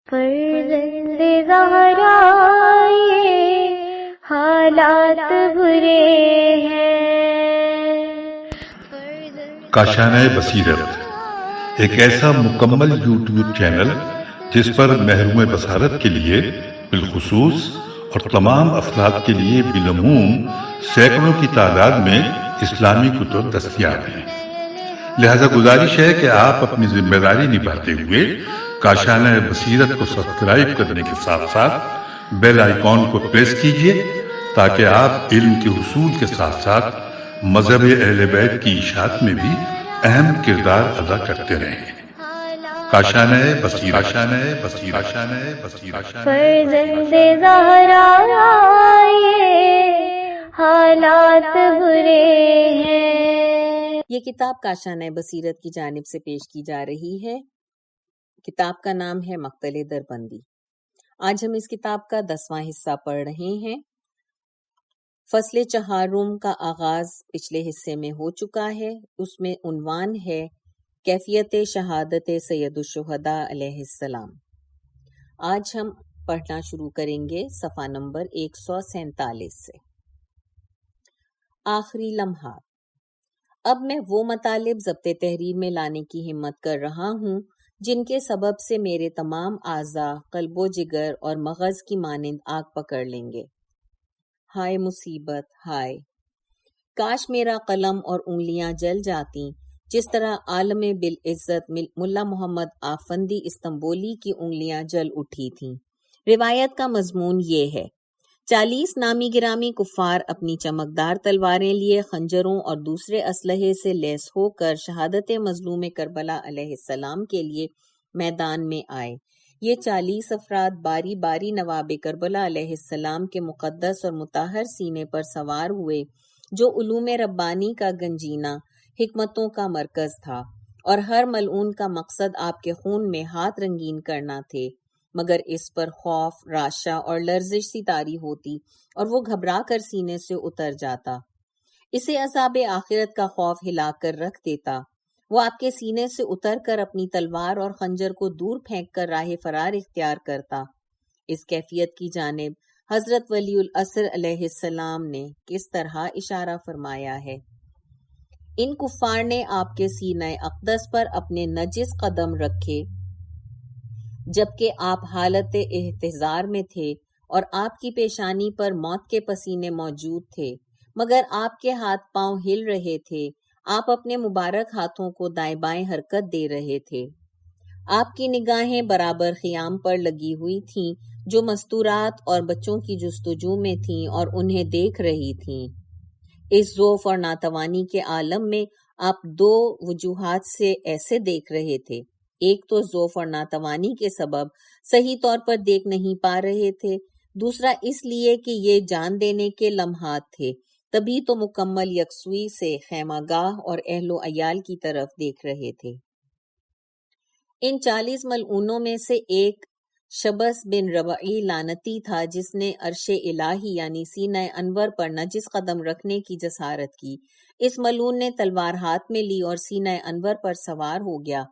فرزند زہرا یہ حالات برے ہیں۔ کاشانہ بصیرت ایک ایسا مکمل یوٹیوب چینل جس پر محروم بصارت کے لیے بالخصوص اور تمام افراد کے لیے بالعموم سینکڑوں کی تعداد میں اسلامی کتب دستیاب ہیں۔ لہذا گزارش ہے کہ آپ اپنی ذمہ داری نبھاتے ہوئے کاشانہ بصیرت کو سبسکرائب کرنے کے ساتھ ساتھ بیل آئیکن کو پریس کیجیے تاکہ آپ علم کے حصول کے ساتھ ساتھ مذہب اہل بیت کی اشاعت میں بھی اہم کردار ادا کرتے رہیں۔ کاشانہ بصیرت۔ فرزند زہرا یہ حالات برے ہیں۔ یہ کتاب کاشانہ بصیرت کی جانب سے پیش کی جا رہی ہے۔ کتاب کا نام ہے مقتل دربندی۔ آج ہم اس کتاب کا 10واں حصہ پڑھ رہے ہیں۔ فصل چہارم کا آغاز پچھلے حصے میں ہو چکا ہے۔ اس میں عنوان ہے کیفیت شہادت سید الشہداء علیہ السلام۔ آج ہم پڑھنا شروع کریں گے صفحہ نمبر 147 سے۔ آخری لمحات۔ اب میں وہ مطالب ضبط تحریر میں لانے کی ہمت کر رہا ہوں جن کے سبب سے میرے تمام اعضاء، قلب و جگر اور مغز کی مانند آگ پکڑ لیں گے۔ ہائے مصیبت، ہائے! کاش میرا قلم اور انگلیاں جل جاتیں جس طرح عالم بالعزت ملا محمد آفندی استنبولی کی انگلیاں جل اٹھی تھیں۔ روایت کا مضمون یہ ہے: 40 نامی گرامی کفار اپنی چمکدار تلواریں لیے خنجروں اور دوسرے اسلحے سے لیس ہو کر شہادت مظلوم کربلا علیہ السلام کے لیے میدان میں آئے۔ یہ 40 افراد باری باری نواب کربلا علیہ السلام کے مقدس اور مطہر سینے پر سوار ہوئے جو علوم ربانی کا گنجینہ، حکمتوں کا مرکز تھا، اور ہر ملعون کا مقصد آپ کے خون میں ہاتھ رنگین کرنا تھے، مگر اس پر خوف، رعشہ اور لرزش سی طاری ہوتی اور وہ گھبرا کر سینے سے اتر جاتا۔ اسے عذاب آخرت کا خوف ہلا کر رکھ دیتا۔ وہ آپ کے سینے سے اتر کر اپنی تلوار اور خنجر کو دور پھینک کر راہ فرار اختیار کرتا۔ اس کیفیت کی جانب حضرت ولی العصر علیہ السلام نے کس طرح اشارہ فرمایا ہے؟ ان کفار نے آپ کے سینہ اقدس پر اپنے نجس قدم رکھے جبکہ آپ حالت احتضار میں تھے اور آپ کی پیشانی پر موت کے پسینے موجود تھے، مگر آپ کے ہاتھ پاؤں ہل رہے تھے۔ آپ اپنے مبارک ہاتھوں کو دائیں بائیں حرکت دے رہے تھے۔ آپ کی نگاہیں برابر خیام پر لگی ہوئی تھیں جو مستورات اور بچوں کی جستجو میں تھیں اور انہیں دیکھ رہی تھیں۔ اس ضعف اور ناتوانی کے عالم میں آپ دو وجوہات سے ایسے دیکھ رہے تھے۔ ایک تو ضعف اور ناتوانی کے سبب صحیح طور پر دیکھ نہیں پا رہے تھے، دوسرا اس لیے کہ یہ جان دینے کے لمحات تھے، تبھی تو مکمل یکسوئی سے خیمہ گاہ اور اہل و عیال کی طرف دیکھ رہے تھے۔ ان 40 ملعونوں میں سے ایک شبس بن ربعی لعنتی تھا جس نے عرش الہی یعنی سینہ انور پر نجس قدم رکھنے کی جسارت کی۔ اس ملعون نے تلوار ہاتھ میں لی اور سینہ انور پر سوار ہو گیا۔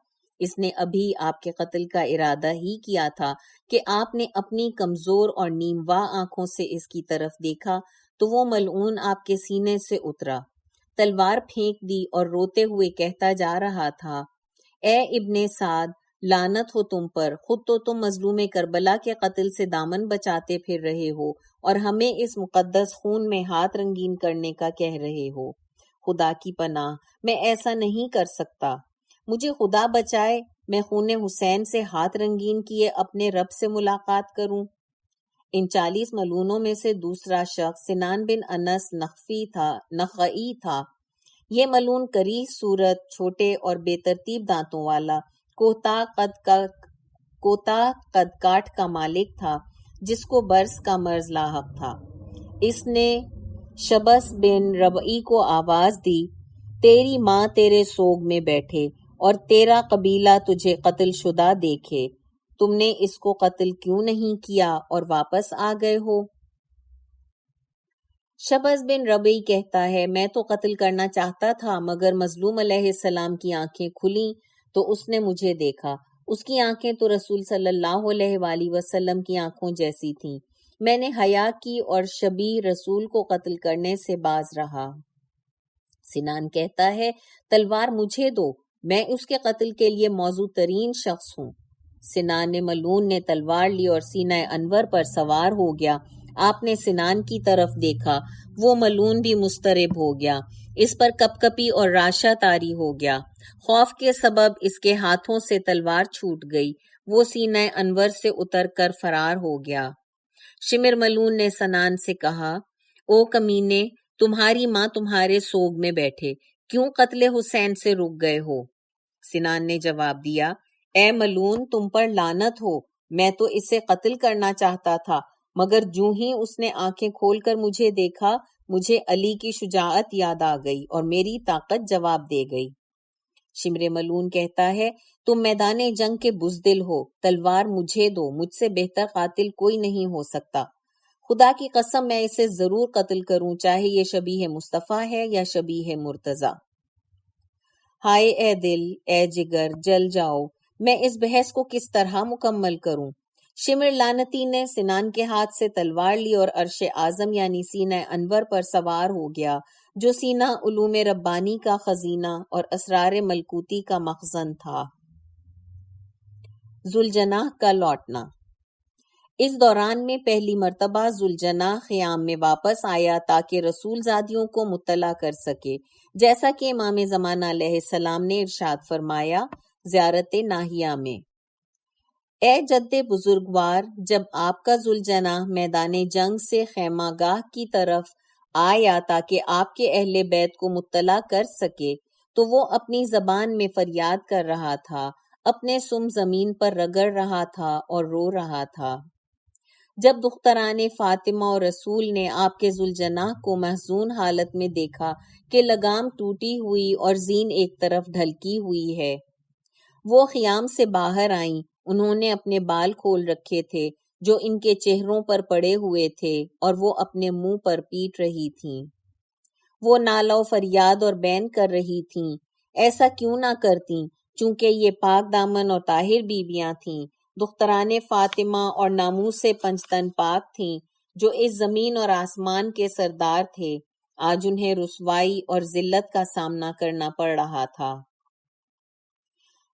اس نے ابھی آپ کے قتل کا ارادہ ہی کیا تھا کہ آپ نے اپنی کمزور اور نیم واہ آنکھوں سے اس کی طرف دیکھا تو وہ ملعون آپ کے سینے سے اترا، تلوار پھینک دی اور روتے ہوئے کہتا جا رہا تھا: اے ابن سعد، لعنت ہو تم پر، خود تو تم مظلوم کربلا کے قتل سے دامن بچاتے پھر رہے ہو اور ہمیں اس مقدس خون میں ہاتھ رنگین کرنے کا کہہ رہے ہو۔ خدا کی پناہ، میں ایسا نہیں کر سکتا، مجھے خدا بچائے میں خون حسین سے ہاتھ رنگین کیے اپنے رب سے ملاقات کروں۔ ان 40 ملعونوں میں سے دوسرا شخص سنان بن انس نخعی تھا۔ یہ ملعون کریہ صورت، چھوٹے اور بے ترتیب دانتوں والا، کوتاہ قد کاٹ کا مالک تھا جس کو برس کا مرض لاحق تھا۔ اس نے شبس بن ربعی کو آواز دی: تیری ماں تیرے سوگ میں بیٹھے اور تیرا قبیلہ تجھے قتل شدہ دیکھے، تم نے اس کو قتل کیوں نہیں کیا اور واپس آ گئے ہو؟ شبس بن ربعی کہتا ہے: میں تو قتل کرنا چاہتا تھا مگر مظلوم علیہ السلام کی آنکھیں کھلیں تو اس نے مجھے دیکھا اس کی آنکھیں تو رسول صلی اللہ علیہ وآلہ وسلم کی آنکھوں جیسی تھیں۔ میں نے حیا کی اور شبیہ رسول کو قتل کرنے سے باز رہا۔ سنان کہتا ہے تلوار مجھے دو، میں اس کے قتل کے لیے موزوں ترین شخص ہوں۔ سنان ملعون نے تلوار لی اور سینہ انور پر سوار ہو گیا۔ آپ نے سنان کی طرف دیکھا، وہ ملعون بھی مضطرب ہو گیا، اس پر کپ کپی اور راشا طاری ہو گیا۔ خوف کے سبب اس کے ہاتھوں سے تلوار چھوٹ گئی، وہ سینہ انور سے اتر کر فرار ہو گیا۔ شمر ملعون نے سنان سے کہا، او کمینے، تمہاری ماں تمہارے سوگ میں بیٹھے، کیوں قتل حسین سے رک گئے ہو؟ سنان نے جواب دیا، اے ملعون، تم پر لعنت ہو، میں تو اسے قتل کرنا چاہتا تھا، مگر جوں ہی اس نے آنکھیں کھول کر مجھے دیکھا، مجھے علی کی شجاعت یاد آ گئی اور میری طاقت جواب دے گئی۔ شمر ملعون کہتا ہے تم میدان جنگ کے بزدل ہو، تلوار مجھے دو، مجھ سے بہتر قاتل کوئی نہیں ہو سکتا، خدا کی قسم میں اسے ضرور قتل کروں، چاہے یہ شبیہ مصطفیٰ ہے یا شبیہ مرتضیٰ۔ ہائے اے دل، اے جگر، جل جاؤ، میں اس بحث کو کس طرح مکمل کروں؟ شمر لعنتی نے سنان کے ہاتھ سے تلوار لی اور عرش اعظم یعنی سینہ انور پر سوار ہو گیا، جو سینہ علوم ربانی کا خزینہ اور اسرار ملکوتی کا مخزن تھا۔ ذوالجناح کا لوٹنا۔ اس دوران میں پہلی مرتبہ ذوالجناح خیام میں واپس آیا تاکہ رسول زادیوں کو مطلع کر سکے، جیسا کہ امام زمانہ علیہ السلام نے ارشاد فرمایا زیارت ناہیہ میں، اے جد بزرگوار، جب آپ کا ذوالجناح میدان جنگ سے خیمہ گاہ کی طرف آیا تاکہ آپ کے اہل بیت کو مطلع کر سکے، تو وہ اپنی زبان میں فریاد کر رہا تھا، اپنے سم زمین پر رگڑ رہا تھا اور رو رہا تھا۔ جب دختران فاطمہ اور رسول نے آپ کے ذوالجناح کو محزون حالت میں دیکھا کہ لگام ٹوٹی ہوئی اور زین ایک طرف ڈھلکی ہوئی ہے، وہ خیام سے باہر آئیں۔ انہوں نے اپنے بال کھول رکھے تھے جو ان کے چہروں پر پڑے ہوئے تھے اور وہ اپنے منہ پر پیٹ رہی تھیں۔ وہ نالہ و فریاد اور بین کر رہی تھیں، ایسا کیوں نہ کرتیں، چونکہ یہ پاک دامن اور طاہر بیویاں تھیں، دختران فاطمہ اور ناموس سے پنجتن پاک تھیں، جو اس زمین اور آسمان کے سردار تھے۔ آج انہیں رسوائی اور ذلت کا سامنا کرنا پڑ رہا تھا۔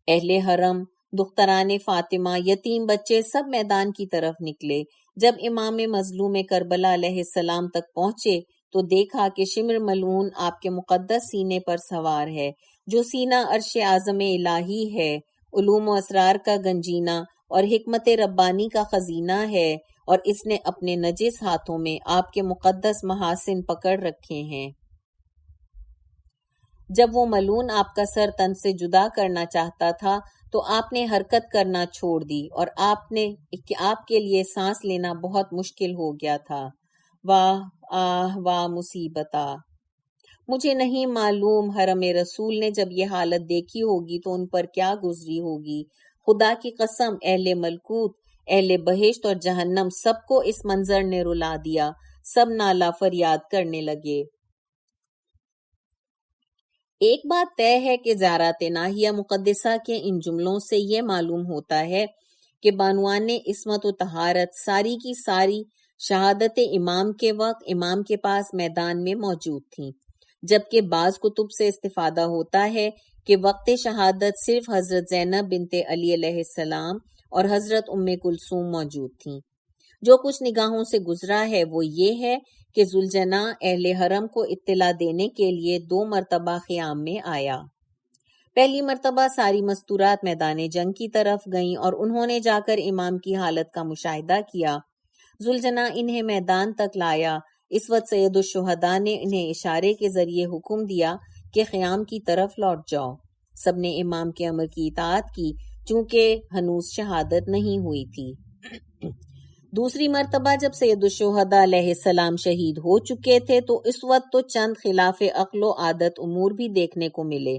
اہل حرم، دختران فاطمہ، یتیم بچے سب میدان کی طرف نکلے۔ جب امام مظلوم کربلا علیہ السلام تک پہنچے تو دیکھا کہ شمر ملعون آپ کے مقدس سینے پر سوار ہے، جو سینہ عرش اعظم الہی ہے، علوم و اسرار کا گنجینہ اور حکمت ربانی کا خزینہ ہے، اور اس نے اپنے نجس ہاتھوں میں آپ کے مقدس محاسن پکڑ رکھے ہیں۔ جب وہ ملعون آپ کا سر تن سے جدا کرنا چاہتا تھا تو آپ نے حرکت کرنا چھوڑ دی اور آپ کے لیے سانس لینا بہت مشکل ہو گیا تھا۔ واہ آہ واہ مصیبتا! مجھے نہیں معلوم حرم رسول نے جب یہ حالت دیکھی ہوگی تو ان پر کیا گزری ہوگی۔ خدا کی قسم، اہل ملکوت، اہل بہشت اور جہنم سب کو اس منظر نے رلا دیا، سب نالہ فریاد کرنے لگے۔ ایک بات طے ہے کہ زیارت ناہیہ مقدسہ کے ان جملوں سے یہ معلوم ہوتا ہے کہ بانوان عصمت و طہارت ساری کی ساری شہادت امام کے وقت امام کے پاس میدان میں موجود تھیں، جبکہ بعض کتب سے استفادہ ہوتا ہے کہ وقت شہادت صرف حضرت زینب بنت علی علیہ السلام اور حضرت ام کلثوم موجود تھیں۔ جو کچھ نگاہوں سے گزرا ہے وہ یہ ہے کہ ذوالجناح اہل حرم کو اطلاع دینے کے لیے 2 مرتبہ خیام میں آیا۔ پہلی مرتبہ ساری مستورات میدان جنگ کی طرف گئیں اور انہوں نے جا کر امام کی حالت کا مشاہدہ کیا۔ ذوالجناح انہیں میدان تک لایا۔ اس وقت سید الشہداء نے انہیں اشارے کے ذریعے حکم دیا کہ خیام کی طرف لوٹ جاؤ۔ سب نے امام کے امر کی اطاعت کی، چونکہ ہنوز شہادت نہیں ہوئی تھی۔ دوسری مرتبہ جب سید الشہداء علیہ السلام شہید ہو چکے تھے تو اس وقت تو چند خلاف عقل و عادت امور بھی دیکھنے کو ملے۔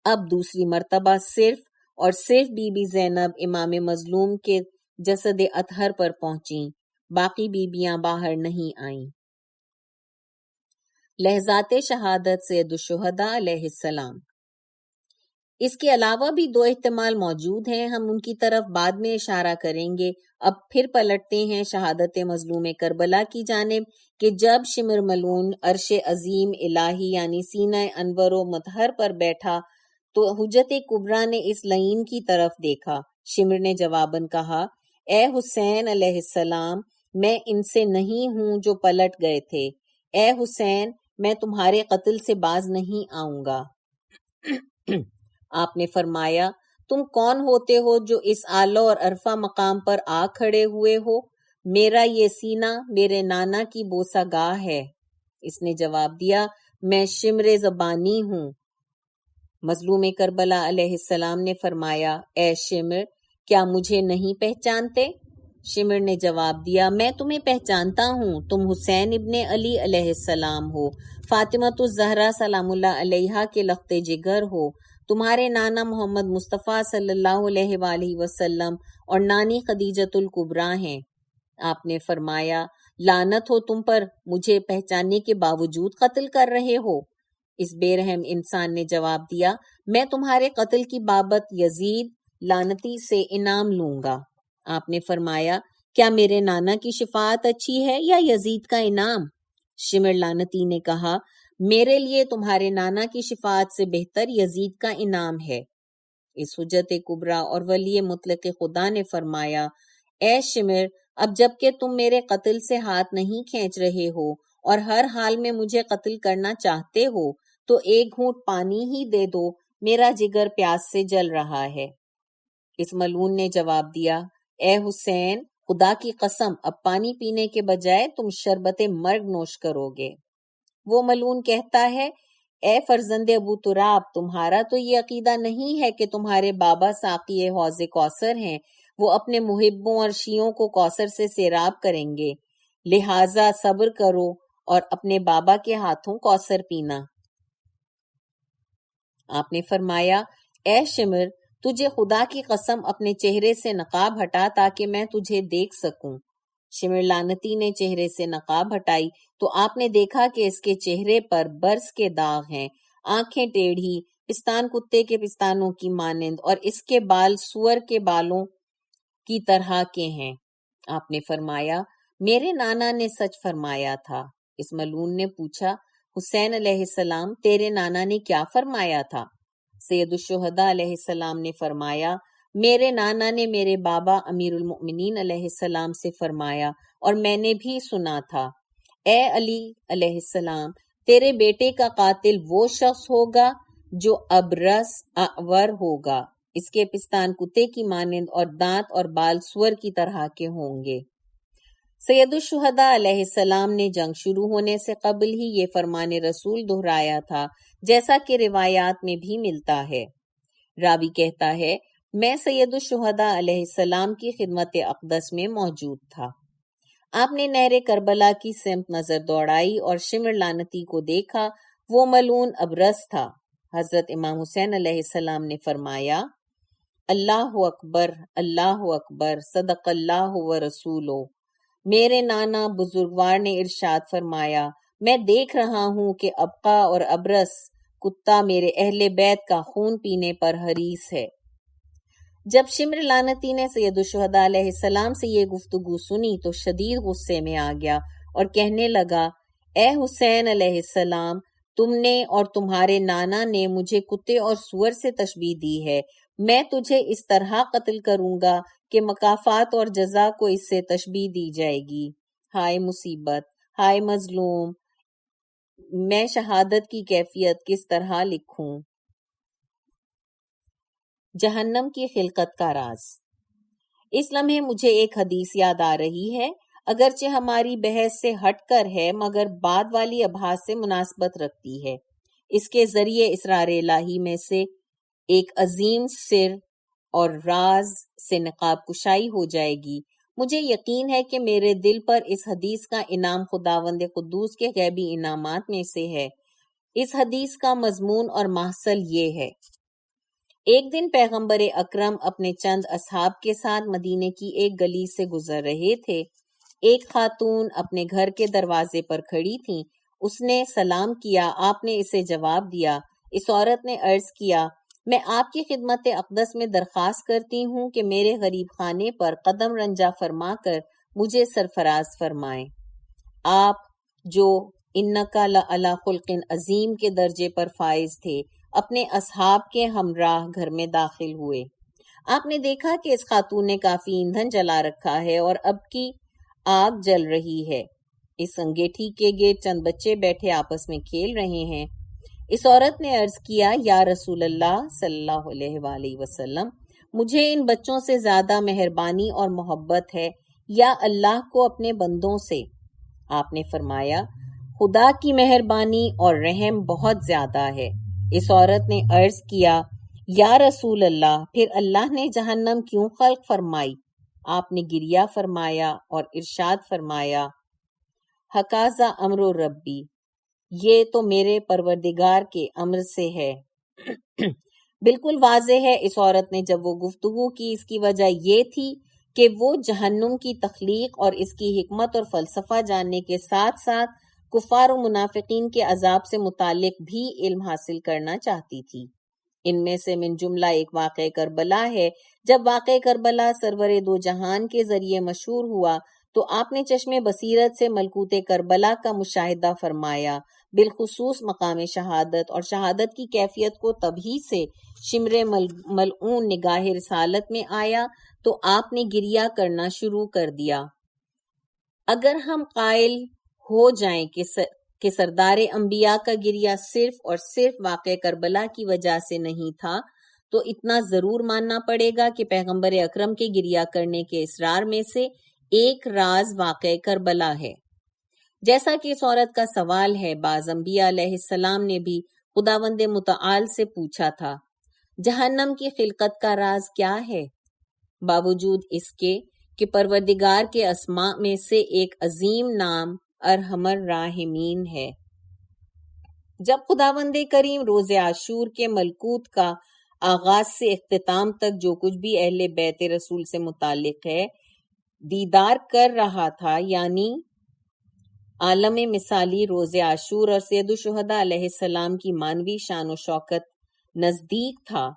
اب دوسری مرتبہ صرف اور صرف بی بی زینب امام مظلوم کے جسد اطہر پر پہنچیں، باقی بیبیاں باہر نہیں آئیں۔ لحظات شہادت سید الشہداء علیہ السلام۔ اس کے علاوہ بھی 2 احتمال موجود ہیں، ہم ان کی طرف بعد میں اشارہ کریں گے۔ اب پھر پلٹتے ہیں شہادت مظلوم کربلا کی جانب کہ جب شمر ملعون عرش عظیم الہی یعنی سینہ انور و مطہر پر بیٹھا تو حجت کبریٰ نے اس لعین کی طرف دیکھا۔ شمر نے جواباً کہا، اے حسین علیہ السلام، میں ان سے نہیں ہوں جو پلٹ گئے تھے۔ اے حسین، میں تمہارے قتل سے باز نہیں آؤں گا۔ آپ نے فرمایا، تم کون ہوتے ہو جو اس اعلیٰ اور عرفہ مقام پر آ کھڑے ہوئے ہو؟ میرا یہ سینہ میرے نانا کی بوسہ گاہ ہے۔ اس نے جواب دیا، میں شمر زبانی ہوں۔ مظلوم کربلا علیہ السلام نے فرمایا، اے شمر، کیا مجھے نہیں پہچانتے؟ شمر نے جواب دیا، میں تمہیں پہچانتا ہوں، تم حسین ابن علی علیہ السلام ہو، فاطمۃ الزہرا سلام اللہ علیہا کے لخت جگر ہو، تمہارے نانا محمد مصطفیٰ صلی اللہ علیہ وآلہ وسلم اور نانی خدیجۃ الکبریٰ ہیں۔ آپ نے فرمایا، لعنت ہو تم پر، مجھے پہچاننے کے باوجود قتل کر رہے ہو۔ اس بے رحم انسان نے جواب دیا، میں تمہارے قتل کی بابت یزید لعنتی سے انعام لوں گا۔ آپ نے فرمایا، کیا میرے نانا کی شفاعت اچھی ہے یا یزید کا انعام؟ شمر لعنتی نے کہا، میرے لیے تمہارے نانا کی شفاعت سے بہتر یزید کا انعام ہے۔ اس حجت کبریٰ اور ولی مطلق خدا نے فرمایا، اے شمر، اب جب کہ تم میرے قتل سے ہاتھ نہیں کھینچ رہے ہو اور ہر حال میں مجھے قتل کرنا چاہتے ہو تو ایک گھونٹ پانی ہی دے دو، میرا جگر پیاس سے جل رہا ہے۔ اس ملعون نے جواب دیا، اے حسین، خدا کی قسم، اب پانی پینے کے بجائے تم شربت مرگ نوش کرو گے۔ وہ ملعون کہتا ہے، اے فرزند ابو تراب، تمہارا تو یہ عقیدہ نہیں ہے کہ تمہارے بابا ساقی حوض کوثر ہیں، وہ اپنے محبوں اور شیعوں کو کوثر سے سیراب کریں گے، لہٰذا صبر کرو اور اپنے بابا کے ہاتھوں کوثر پینا۔ آپ نے فرمایا، اے شمر، تجھے خدا کی قسم اپنے چہرے سے نقاب ہٹا تاکہ میں تجھے دیکھ سکوں۔ شمر لعنتی نے چہرے سے نقاب ہٹائی تو آپ نے دیکھا کہ اس کے چہرے پر برس کے داغ ہیں، آنکھیں ٹیڑھی، پستان کتے کے پستانوں کی مانند، اور اس کے بال سور کے بالوں کی طرح کے ہیں۔ آپ نے فرمایا، میرے نانا نے سچ فرمایا تھا۔ اس ملعون نے پوچھا، حسین علیہ السلام، تیرے نانا نے کیا فرمایا تھا؟ سید الشہداء علیہ السلام نے فرمایا، میرے نانا نے میرے بابا امیر المؤمنین علیہ السلام سے فرمایا اور میں نے بھی سنا تھا، اے علی علیہ السلام، تیرے بیٹے کا قاتل وہ شخص ہوگا جو ابرس اعور ہوگا، اس کے پستان کتے کی مانند اور دانت اور بال سور کی طرح کے ہوں گے۔ سید الشہداء علیہ السلام نے جنگ شروع ہونے سے قبل ہی یہ فرمان رسول دہرایا تھا، جیسا کہ روایات میں بھی ملتا ہے۔ راوی کہتا ہے، میں سید الشہداء علیہ السلام کی خدمت اقدس میں موجود تھا۔ آپ نے نہر کربلا کی سمت نظر دوڑائی اور شمر لعنتی کو دیکھا، وہ ملعون ابرس تھا۔ حضرت امام حسین علیہ السلام نے فرمایا، اللہ اکبر، اللہ اکبر، صدق اللہ و رسولہ۔ میرے نانا بزرگوار نے ارشاد فرمایا، میں دیکھ رہا ہوں کہ ابقا اور ابرس کتا میرے اہل بیت کا خون پینے پر حریص ہے۔ جب شمر لعنتی نے سید الشہداء علیہ السلام سے یہ گفتگو سنی تو شدید غصے میں آ گیا اور کہنے لگا، اے حسین علیہ السلام، تم نے اور تمہارے نانا نے مجھے کتے اور سور سے تشبیہ دی ہے، میں تجھے اس طرح قتل کروں گا کہ مکافات اور جزا کو اس سے تشبیہ دی جائے گی۔ ہائے مصیبت، ہائے مظلوم، میں شہادت کی کیفیت کس طرح لکھوں؟ جہنم کی خلقت کا راز۔ اس لمحے مجھے ایک حدیث یاد آ رہی ہے، اگرچہ ہماری بحث سے ہٹ کر ہے مگر بعد والی ابحاث سے مناسبت رکھتی ہے۔ اس کے ذریعے اسرار الہی میں سے ایک عظیم سر اور راز سے نقاب کشائی ہو جائے گی۔ مجھے یقین ہے کہ میرے دل پر اس حدیث کا انعام خداوند قدوس کے غیبی انعامات میں سے ہے۔ اس حدیث کا مضمون اور محصل یہ ہے، ایک دن پیغمبر اکرم اپنے چند اصحاب کے ساتھ مدینے کی ایک گلی سے گزر رہے تھے۔ ایک خاتون اپنے گھر کے دروازے پر کھڑی تھی، اس نے سلام کیا، آپ نے اسے جواب دیا۔ اس عورت نے عرض کیا، میں آپ کی خدمت اقدس میں درخواست کرتی ہوں کہ میرے غریب خانے پر قدم رنجا فرما کر مجھے سرفراز فرمائیں۔ آپ جو انکا لعلی خلق عظیم کے درجے پر فائز تھے، اپنے اصحاب کے ہمراہ گھر میں داخل ہوئے۔ آپ نے دیکھا کہ اس خاتون نے کافی ایندھن جلا رکھا ہے اور اب کی آگ جل رہی ہے۔ اس انگیٹھی کے گرد چند بچے بیٹھے آپس میں کھیل رہے ہیں۔ اس عورت نے عرض کیا، یا رسول اللہ صلی اللہ علیہ وآلہ وسلم، مجھے ان بچوں سے زیادہ مہربانی اور محبت ہے یا اللہ کو اپنے بندوں سے؟ آپ نے فرمایا، خدا کی مہربانی اور رحم بہت زیادہ ہے۔ اس عورت نے عرض کیا، یا رسول اللہ، پھر اللہ نے جہنم کیوں خلق فرمائی؟ آپ نے گریہ فرمایا اور ارشاد فرمایا، ھکذا امر ربی، یہ تو میرے پروردگار کے امر سے ہے۔ بالکل واضح ہے اس عورت نے جب وہ گفتگو کی، اس کی وجہ یہ تھی کہ وہ جہنم کی تخلیق اور اس کی حکمت اور فلسفہ جاننے کے ساتھ ساتھ کفار و منافقین کے عذاب سے متعلق بھی علم حاصل کرنا چاہتی تھی۔ ان میں سے من جملہ ایک واقعہ کربلا ہے۔ جب واقعہ کربلا سرور دو جہان کے ذریعے مشہور ہوا تو آپ نے چشم بصیرت سے ملکوت کربلا کا مشاہدہ فرمایا، بالخصوص مقام شہادت، اور شہادت کی کیفیت کو تبھی سے شمر ملعون نگاہ رسالت میں آیا تو آپ نے گریہ کرنا شروع کر دیا۔ اگر ہم قائل ہو جائیں کہ سردار انبیاء کا گریہ صرف اور صرف واقعہ کربلا کی وجہ سے نہیں تھا تو اتنا ضرور ماننا پڑے گا کہ پیغمبر اکرم کے گریہ کرنے کے اسرار میں سے ایک راز واقعہ کربلا ہے۔ جیسا کہ اس عورت کا سوال ہے، بعض انبیاء علیہ السلام نے بھی خداوند متعال سے پوچھا تھا، جہنم کی خلقت کا راز کیا ہے؟ باوجود اس کے کہ پروردگار کے اسماء میں سے ایک عظیم نام ارحم الراحمین ہے۔ جب خداوند کریم روز عاشور کے ملکوت کا آغاز سے اختتام تک جو کچھ بھی اہل بیت رسول سے متعلق ہے دیدار کر رہا تھا، یعنی عالم مثالی روز عاشور اور سید الشہداء علیہ السلام کی مانوی شان و شوکت نزدیک تھا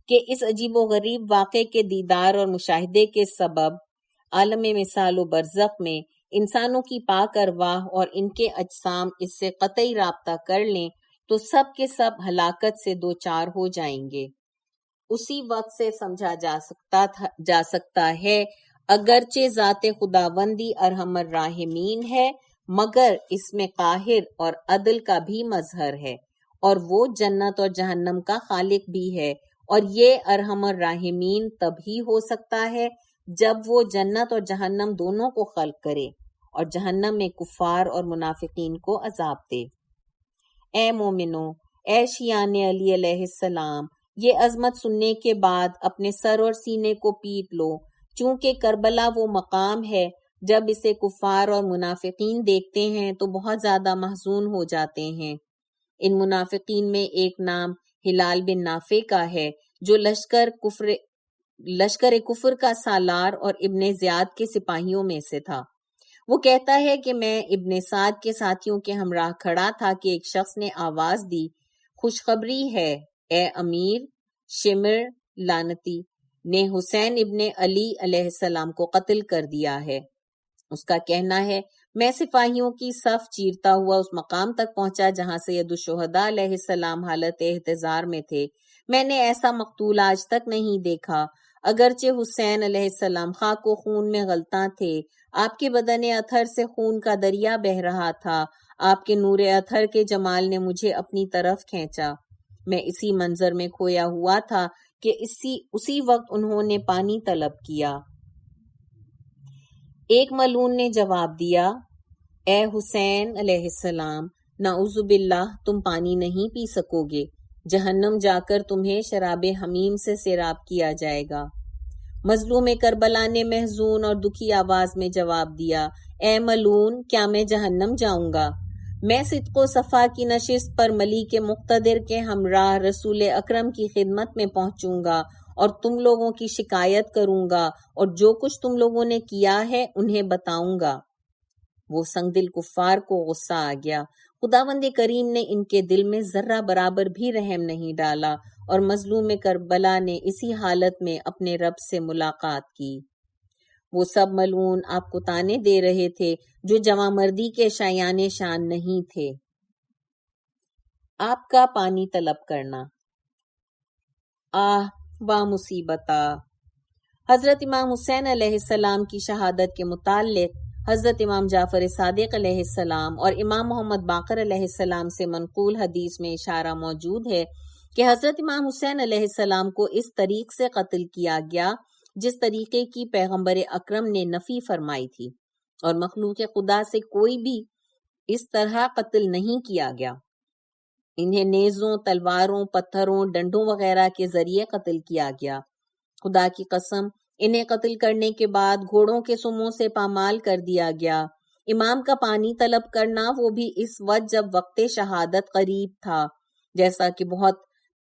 کہ اس عجیب و غریب واقعے کے دیدار اور مشاہدے کے سبب عالم مثال و برزخ میں انسانوں کی پاک ارواح اور ان کے اجسام اس سے قطعی رابطہ کر لیں تو سب کے سب ہلاکت سے دوچار ہو جائیں گے۔ اسی وقت سے سمجھا جا سکتا ہے اگرچہ ذات خداوندی ارحم الراحمین ہے، مگر اس میں قاہر اور عدل کا بھی مظہر ہے، اور وہ جنت اور جہنم کا خالق بھی ہے، اور یہ ارحم الراحمین تبھی ہو سکتا ہے جب وہ جنت اور جہنم دونوں کو خلق کرے اور جہنم میں کفار اور منافقین کو عذاب دے۔ اے مومنو، اے شیعان علی علیہ السلام، یہ عظمت سننے کے بعد اپنے سر اور سینے کو پیٹ لو، چونکہ کربلا وہ مقام ہے جب اسے کفار اور منافقین دیکھتے ہیں تو بہت زیادہ محزون ہو جاتے ہیں۔ ان منافقین میں ایک نام ہلال بن نافع کا ہے جو لشکر کفر کا سالار اور ابن زیاد کے سپاہیوں میں سے تھا۔ وہ کہتا ہے کہ میں ابن سعد کے ساتھیوں کے ہمراہ کھڑا تھا کہ ایک شخص نے آواز دی، خوشخبری ہے اے امیر، شمر لعنتی نے حسین ابن علی علیہ السلام کو قتل کر دیا ہے۔ اس کا کہنا ہے، میں سپاہیوں کی صف چیرتا ہوا اس مقام تک پہنچا جہاں سید الشہداء علیہ السلام حالت احتضار میں تھے۔ میں نے ایسا مقتول آج تک نہیں دیکھا۔ اگرچہ حسین علیہ السلام خاک و خون میں غلطاں تھے، آپ کے بدن اطہر سے خون کا دریا بہہ رہا تھا، آپ کے نور اطہر کے جمال نے مجھے اپنی طرف کھینچا۔ میں اسی منظر میں کھویا ہوا تھا کہ اسی وقت انہوں نے پانی طلب کیا۔ ایک ملعون نے جواب دیا، اے حسین علیہ السلام، نعوذ باللہ، تم پانی نہیں پی سکو گے، جہنم جا کر تمہیں شراب حمیم سے سیراب کیا جائے گا۔ مظلوم کربلا نے محزون اور دکھی آواز میں جواب دیا، اے ملعون، کیا میں جہنم جاؤں گا؟ میں صدق و صفا کی نشست پر ملیک مقتدر کے ہمراہ رسول اکرم کی خدمت میں پہنچوں گا اور تم لوگوں کی شکایت کروں گا اور جو کچھ تم لوگوں نے کیا ہے انہیں بتاؤں گا۔ وہ سنگ دل کفار کو غصہ آ گیا۔ خداوند کریم نے ان کے دل میں ذرہ برابر بھی رحم نہیں ڈالا اور مظلوم کربلا نے اسی حالت میں اپنے رب سے ملاقات کی۔ وہ سب ملعون آپ کو تانے دے رہے تھے جو جواں مردی کے شایان شان نہیں تھے۔ آپ کا پانی طلب کرنا۔ آہ واہ مصیبتا! حضرت امام حسین علیہ السلام کی شہادت کے متعلق حضرت امام جعفر صادق علیہ السلام اور امام محمد باقر علیہ السلام سے منقول حدیث میں اشارہ موجود ہے کہ حضرت امام حسین علیہ السلام کو اس طریق سے قتل کیا گیا جس طریقے کی پیغمبر اکرم نے نفی فرمائی تھی، اور مخلوق خدا سے کوئی بھی اس طرح قتل نہیں کیا گیا۔ انہیں نیزوں، تلواروں، پتھروں، ڈنڈوں وغیرہ کے ذریعے قتل کیا گیا۔ خدا کی قسم، انہیں قتل کرنے کے بعد گھوڑوں کے سموں سے پامال کر دیا گیا۔ امام کا پانی طلب کرنا وہ بھی اس وقت جب وقت شہادت قریب تھا، جیسا کہ بہت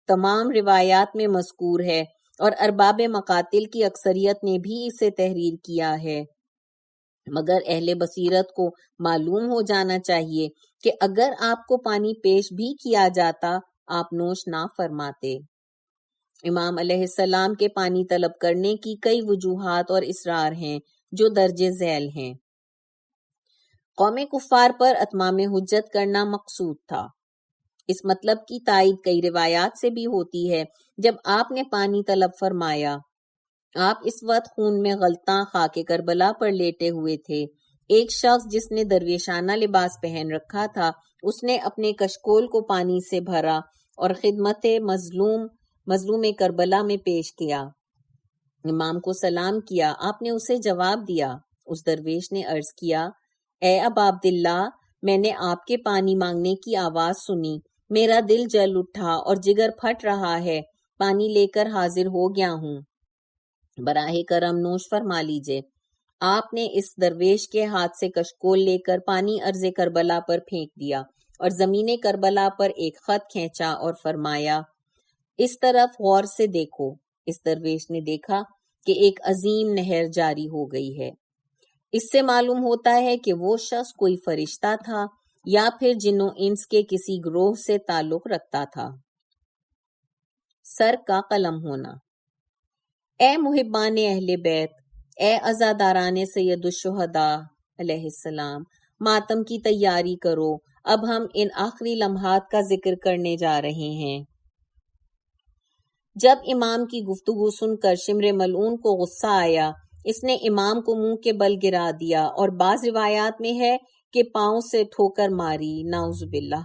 تمام روایات میں مذکور ہے، اور ارباب مقاتل کی اکثریت نے بھی اسے تحریر کیا ہے۔ مگر اہل بصیرت کو معلوم ہو جانا چاہیے کہ اگر آپ کو پانی پیش بھی کیا جاتا آپ نوش نہ فرماتے۔ امام علیہ السلام کے پانی طلب کرنے کی کئی وجوہات اور اسرار ہیں جو درج ذیل ہیں۔ قوم کفار پر اتمام حجت کرنا مقصود تھا۔ اس مطلب کی تائید کئی روایات سے بھی ہوتی ہے۔ جب آپ نے پانی طلب فرمایا، آپ اس وقت خون میں غلطاں خاک کربلا پر لیٹے ہوئے تھے۔ ایک شخص جس نے درویشانہ لباس پہن رکھا تھا، اس نے اپنے کشکول کو پانی سے بھرا اور خدمت مظلوم کربلا میں پیش کیا۔ امام کو سلام کیا، آپ نے اسے جواب دیا۔ اس درویش نے عرض کیا، اے ابا عبداللہ، میں نے آپ کے پانی مانگنے کی آواز سنی، میرا دل جل اٹھا اور جگر پھٹ رہا ہے، پانی لے کر حاضر ہو گیا ہوں، براہ کرم نوش فرما لیجئے۔ آپ نے اس درویش کے ہاتھ سے کشکول لے کر پانی ارض کربلا پر پھینک دیا اور زمین کربلا پر ایک خط کھینچا اور فرمایا، اس طرف غور سے دیکھو۔ اس درویش نے دیکھا کہ ایک عظیم نہر جاری ہو گئی ہے۔ اس سے معلوم ہوتا ہے کہ وہ شخص کوئی فرشتہ تھا یا پھر جنوں انس کے کسی گروہ سے تعلق رکھتا تھا۔ سر کا قلم ہونا۔ اے محبان اہل بیت، اے عزاداران سید الشہداء علیہ السلام، ماتم کی تیاری کرو، اب ہم ان آخری لمحات کا ذکر کرنے جا رہے ہیں۔ جب امام کی گفتگو سن کر شمر ملعون کو غصہ آیا، اس نے امام کو منہ کے بل گرا دیا اور بعض روایات میں ہے کہ پاؤں سے ٹھوکر ماری، نعوذ باللہ،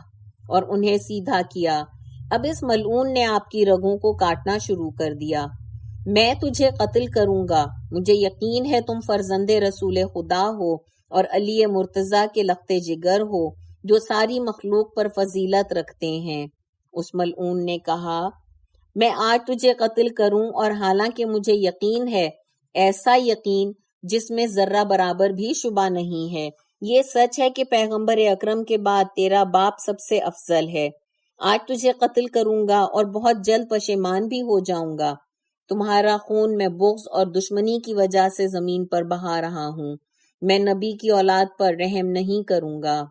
اور انہیں سیدھا کیا۔ اب اس ملعون نے آپ کی رگوں کو کاٹنا شروع کر دیا۔ میں تجھے قتل کروں گا، مجھے یقین ہے تم فرزند رسول خدا ہو اور علی مرتضیٰ کے لخت جگر ہو جو ساری مخلوق پر فضیلت رکھتے ہیں۔ اس ملعون نے کہا، میں آج تجھے قتل کروں، اور حالانکہ مجھے یقین ہے، ایسا یقین جس میں ذرہ برابر بھی شبہ نہیں ہے، یہ سچ ہے کہ پیغمبر اکرم کے بعد تیرا باپ سب سے افضل ہے۔ آج تجھے قتل کروں گا اور بہت جلد پشیمان بھی ہو جاؤں گا۔ تمہارا خون میں بغض اور دشمنی کی وجہ سے زمین پر بہا رہا ہوں، میں نبی کی اولاد پر رحم نہیں کروں گا۔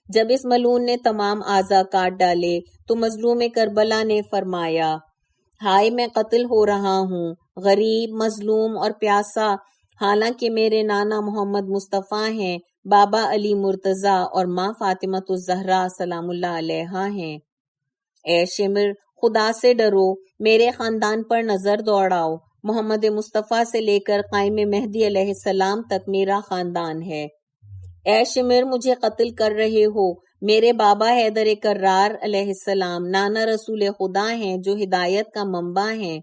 جب اس ملعون نے تمام اعضاء کاٹ ڈالے تو مظلوم کربلا نے فرمایا، ہائے میں قتل ہو رہا ہوں، غریب، مظلوم اور پیاسا، حالانکہ میرے نانا محمد مصطفیٰ ہیں، بابا علی مرتضیٰ اور ماں فاطمۃ الزہرا سلام اللہ علیہا ہیں۔ اے شمر، خدا سے ڈرو، میرے خاندان پر نظر دوڑاؤ، محمد مصطفیٰ سے لے کر قائم مہدی علیہ السلام تک میرا خاندان ہے۔ اے شمر، مجھے قتل کر رہے ہو، میرے بابا حیدر کرار علیہ السلام نانا رسول خدا ہیں جو ہدایت کا منبع ہیں،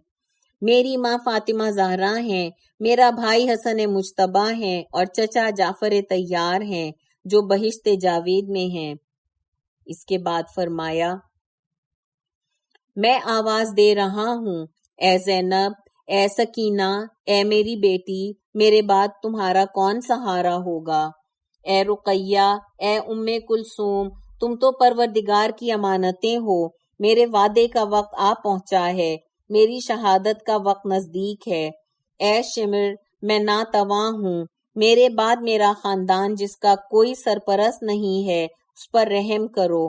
میری ماں فاطمہ زہرا ہیں، میرا بھائی حسن مجتبیٰ ہیں اور چچا جعفر طیار ہیں جو بہشت جاوید میں ہیں۔ اس کے بعد فرمایا، میں آواز دے رہا ہوں، اے زینب، اے سکینہ، اے میری بیٹی، میرے بعد تمہارا کون سہارا ہوگا؟ اے رقیہ، اے ام کلثوم، تم تو پروردگار کی امانتیں ہو، میرے وعدے کا وقت آ پہنچا ہے، میری شہادت کا وقت نزدیک ہے۔ اے شمر، میں ناتواں ہوں، میرے بعد میرا خاندان جس کا کوئی سرپرست نہیں ہے، اس پر رحم کرو۔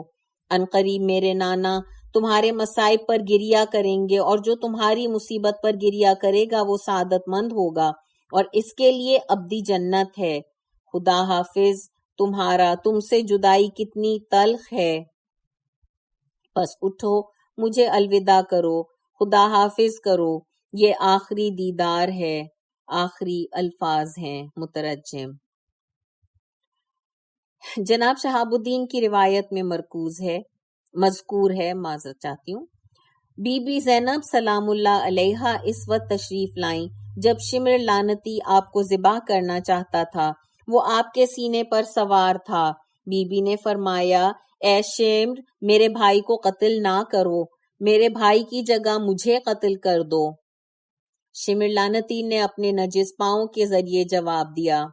عنقریب میرے نانا تمہارے مصائب پر گریہ کریں گے، اور جو تمہاری مصیبت پر گریہ کرے گا وہ سعادت مند ہوگا، اور اس کے لیے ابدی جنت ہے۔ خدا حافظ، تمہارا تم سے جدائی کتنی تلخ ہے، پس اٹھو مجھے الوداع کرو، خدا حافظ کرو، یہ آخری دیدار ہے۔ آخری الفاظ ہیں۔ مترجم۔ جناب شہاب الدین کی روایت میں مذکور ہے، معذرت چاہتی ہوں، بی بی زینب سلام اللہ علیہا اس وقت تشریف لائیں جب شمر لعنتی آپ کو ذبح کرنا چاہتا تھا، وہ آپ کے سینے پر سوار تھا۔ بی بی نے فرمایا، اے شمر، میرے بھائی کو قتل نہ کرو، میرے بھائی کی جگہ مجھے قتل کر دو۔ شمر لعنتی نے اپنے نجس پاؤں کے ذریعے جواب دیا۔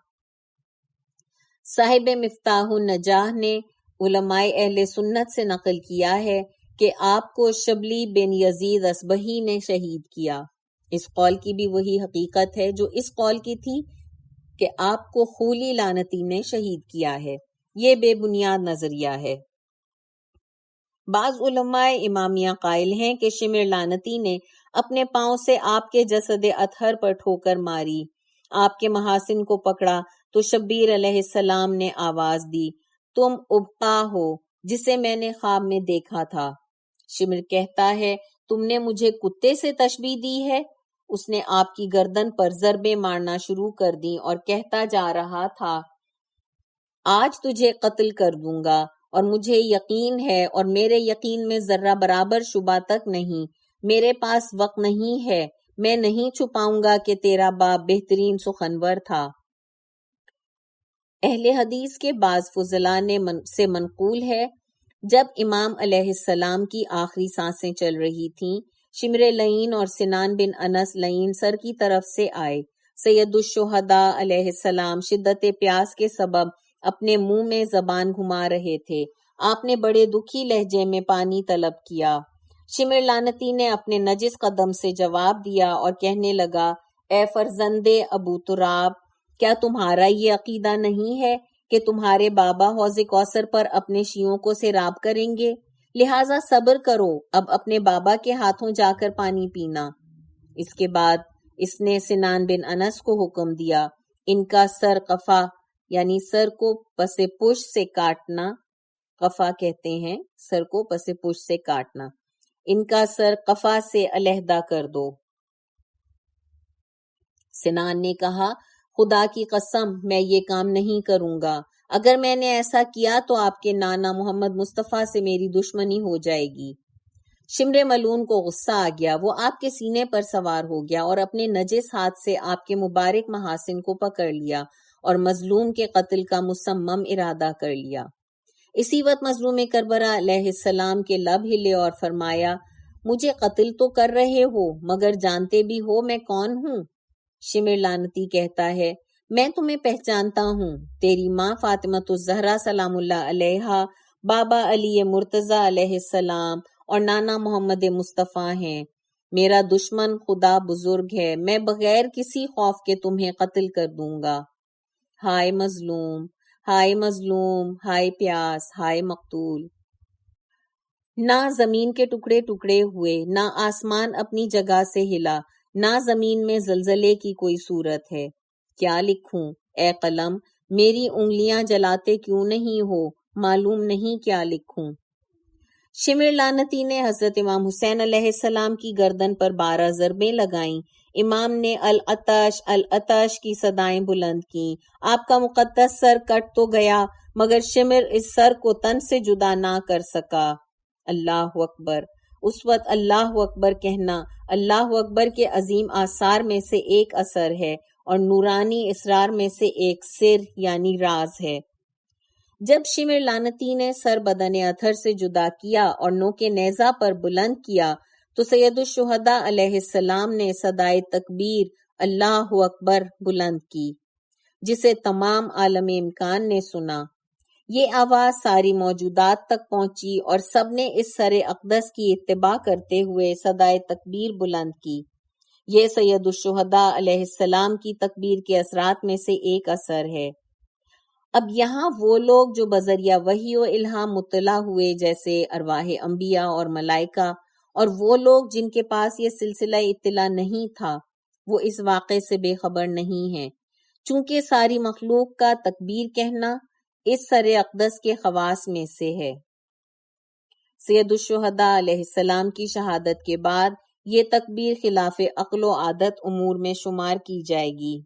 صاحب مفتاح النجاح نے علماء اہل سنت سے نقل کیا ہے کہ آپ کو شبلی بن یزید اصبہی نے شہید کیا۔ اس قول کی بھی وہی حقیقت ہے جو اس قول کی تھی کہ آپ کو خولی لعنتی نے شہید کیا ہے۔ یہ بے بنیاد نظریہ ہے۔ بعض علماء امامیہ قائل ہیں کہ شمر لعنتی نے اپنے پاؤں سے آپ کے جسد اطہر پر ٹھوکر ماری، آپ کے محاسن کو پکڑا تو شبیر علیہ السلام نے آواز دی، تم ابقا ہو جسے میں نے خواب میں دیکھا تھا۔ شمر کہتا ہے، تم نے مجھے کتے سے تشبیہ دی ہے۔ اس نے آپ کی گردن پر ضربے مارنا شروع کر دی اور کہتا جا رہا تھا، آج تجھے قتل کر دوں گا، اور مجھے یقین ہے اور میرے یقین میں ذرہ برابر شبہ تک نہیں، میرے پاس وقت نہیں ہے، میں نہیں چھپاؤں گا کہ تیرا باپ بہترین سخنور تھا۔ اہل حدیث کے بعض فضلاء سے منقول ہے، جب امام علیہ السلام کی آخری سانسیں چل رہی تھیں، شمر لعین اور سنان بن انس لعین سر کی طرف سے آئے۔ سید الشہداء علیہ السلام شدت پیاس کے سبب اپنے منہ میں زبان گھما رہے تھے۔ آپ نے بڑے دکھی لہجے میں پانی طلب کیا۔ شمر لعنتی نے اپنے نجس قدم سے جواب دیا اور کہنے لگا، اے فرزند ابو تراب، کیا تمہارا یہ عقیدہ نہیں ہے کہ تمہارے بابا حوض کوثر پر اپنے شیعوں کو سیراب کریں گے؟ لہٰذا صبر کرو، اب اپنے بابا کے ہاتھوں جا کر پانی پینا۔ اس کے بعد اس نے سنان بن انس کو حکم دیا، ان کا سر قفا یعنی سر کو پس پش سے کاٹنا، قفا کہتے ہیں سر کو پس پش سے کاٹنا، ان کا سر قفا سے علیحدہ کر دو۔ سنان نے کہا، خدا کی قسم میں یہ کام نہیں کروں گا، اگر میں نے ایسا کیا تو آپ کے نانا محمد مصطفیٰ سے میری دشمنی ہو جائے گی۔ شمر ملعون کو غصہ آ گیا، وہ آپ کے سینے پر سوار ہو گیا اور اپنے نجس ہاتھ سے آپ کے مبارک محاسن کو پکڑ لیا اور مظلوم کے قتل کا مصمم ارادہ کر لیا۔ اسی وقت مظلوم کربلا علیہ السلام کے لب ہلے اور فرمایا، مجھے قتل تو کر رہے ہو مگر جانتے بھی ہو میں کون ہوں؟ شمر لعنتی کہتا ہے، میں تمہیں پہچانتا ہوں، تیری ماں فاطمۃ الزہرا سلام اللہ علیہا، بابا علی مرتضیٰ علیہ السلام اور نانا محمد مصطفیٰ ہیں۔ میرا دشمن خدا بزرگ ہے، میں بغیر کسی خوف کے تمہیں قتل کر دوں گا۔ ہائے مظلوم، ہائے مظلوم، ہائے پیاس، ہائے مقتول۔ نہ زمین کے ٹکڑے ٹکڑے ہوئے، نہ آسمان اپنی جگہ سے ہلا، نہ زمین میں زلزلے کی کوئی صورت ہے۔ کیا لکھوں اے قلم، میری انگلیاں جلاتے کیوں نہیں ہو، معلوم نہیں کیا لکھوں۔ شمر لعنتی نے حضرت امام حسین علیہ السلام کی گردن پر 12 ضربیں لگائیں۔ امام نے العطش العطش کی صدائیں بلند کیں۔ آپ کا مقدس سر کٹ تو گیا مگر شمر اس سر کو تن سے جدا نہ کر سکا۔ اللہ اکبر۔ اس وقت اللہ اکبر کہنا اللہ اکبر کے عظیم آثار میں سے ایک اثر ہے اور نورانی اسرار میں سے ایک سر یعنی راز ہے۔ جب شمر لعنتی نے سر بدن اطہر سے جدا کیا اور نوک نیزہ پر بلند کیا تو سید الشہداء علیہ السلام نے صدائے تکبیر اللہ اکبر بلند کی، جسے تمام عالم امکان نے سنا۔ یہ آواز ساری موجودات تک پہنچی اور سب نے اس سر اقدس کی اتباع کرتے ہوئے صدائے تکبیر بلند کی۔ یہ سید الشہداء علیہ السلام کی تکبیر کے اثرات میں سے ایک اثر ہے۔ اب یہاں وہ لوگ جو بذریعہ وحی و الہام مطلع ہوئے جیسے ارواح انبیاء اور ملائکہ، اور وہ لوگ جن کے پاس یہ سلسلہ اطلاع نہیں تھا، وہ اس واقعے سے بے خبر نہیں ہیں، چونکہ ساری مخلوق کا تکبیر کہنا اس سر اقدس کے خواص میں سے ہے۔ سید الشہداء علیہ السلام کی شہادت کے بعد یہ تکبیر خلاف عقل و عادت امور میں شمار کی جائے گی،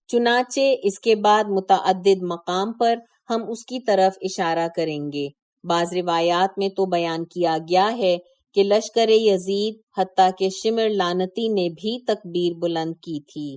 چنانچہ اس کے بعد متعدد مقام پر ہم اس کی طرف اشارہ کریں گے۔ بعض روایات میں تو بیان کیا گیا ہے کہ لشکر یزید حتیٰ کہ شمر لعنتی نے بھی تکبیر بلند کی تھی۔